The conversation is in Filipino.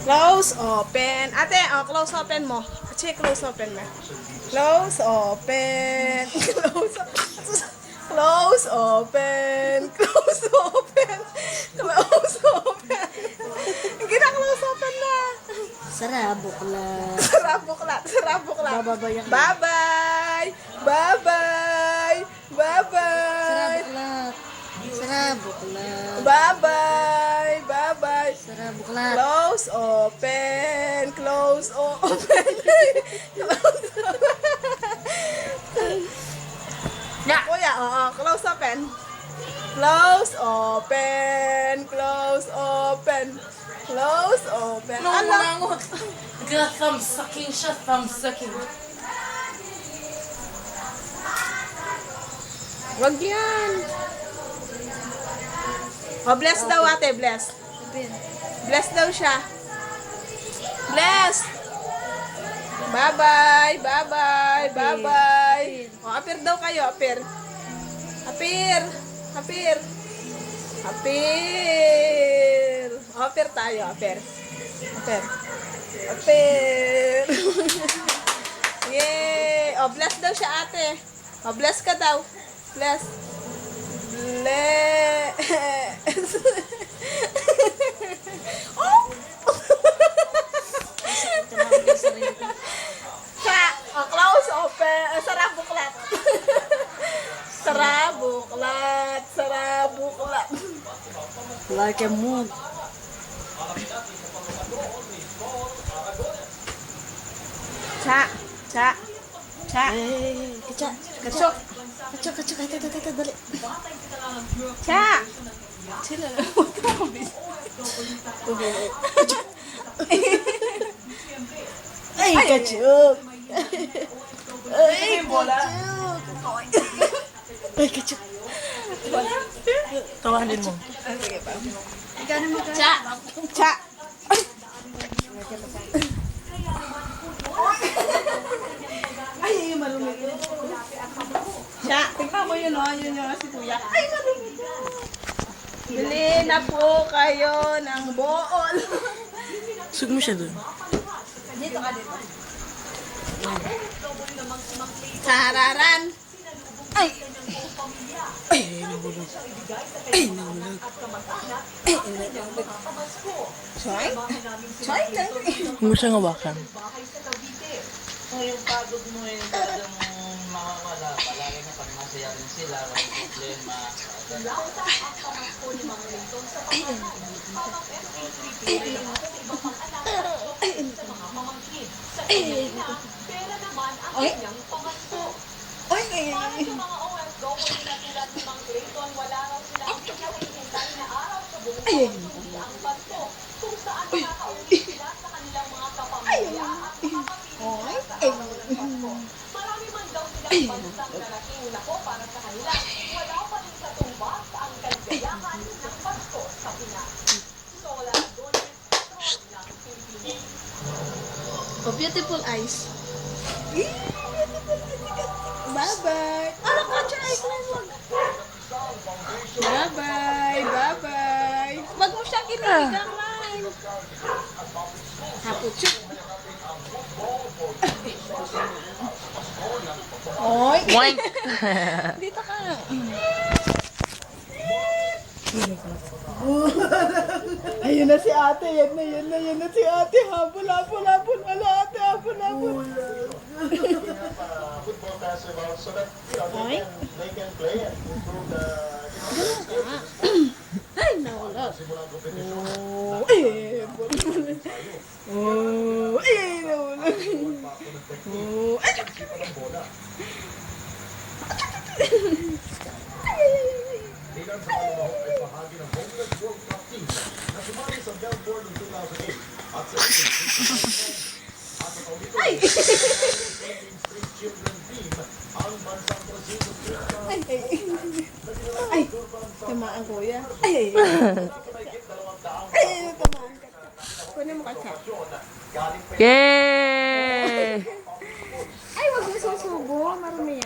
Close, open. Ate, close open mo. Check, close open mo. Close, open. Close, open. Close, open. Close, open. Gina-close open na. Sarabuklat. Sarabuklat. Sarabuklat. Bababayak. Bye-bye. Bye-bye. Bye-bye. Sarabuklat. Sarabuklat. Bye-bye. Bye-bye. Sarabuklat. Close, open. Close, open. Close, open. Ya. Kuya, close, open. Close, open. Close, open. Close, open. Nangungut. Thumb sucking siya, thumb sucking. Wag yan. Bless daw ate, bless. Bless daw siya. Bless. Bye-bye, bye-bye, bye-bye. Apir daw kayo, apir. Apir. Apir. Apir. Apir tayo, apir. Apir. Apir. Yay! Bless daw siya ate. Bless ka daw. Bless. Bless. Oh! Close, open. Sarabuklat. Sarabuklat. Sarabuklat. Like a moon. Cha. Cha. Cha. Kacak. Kacok. Kacak, kacak. Ito, dali. Cha. Sila lang. Huwag ka mabis. Ay, kacak. Ay, bola. Ay, kacak. Tawanin mo. Sige pa. Cha. Cha. Ay, malumig. Cha, tingnan mo yun, oh. Yun yung si kuya. Ay, malumig. Bili na po kayo ng bool. Sug mo siya dun. Dito ka dito. Sararan. Ay. Ay, nahulog. Ay, nahulog. Soy? Soy lang. Huwag mo siyang hawakan. Kung yung pagod mo yung talagang makakala, palagi na pag masaya rin sila, walang problema. Oy. Oy. Ay. Oh, beautiful eyes. Bye-bye. Ano ka, Charles? Bye-bye. Bye-bye. Wag mo siya kinigang, man. Hapot siya. Oy. Boink! Dito ka. Ayun na si ate. Yan na si ate. Habol. Ala ate, habol. Football festival so that Oy. they can play and improve the Ay, nawala. simulang competition. Oh, nawala. Oh, ay. Bilang sa kalumahok ay bahagi ng Homeless World Cup team na sumali sa Melbourne noong 2008 at sa at sa kaulito Street Children Team ang bansang Brazil Ay, tamaan kuya. Ay, tamaan ka. Kunin mo ka. Yay! Ay, wag mo susugod. buo, marumi.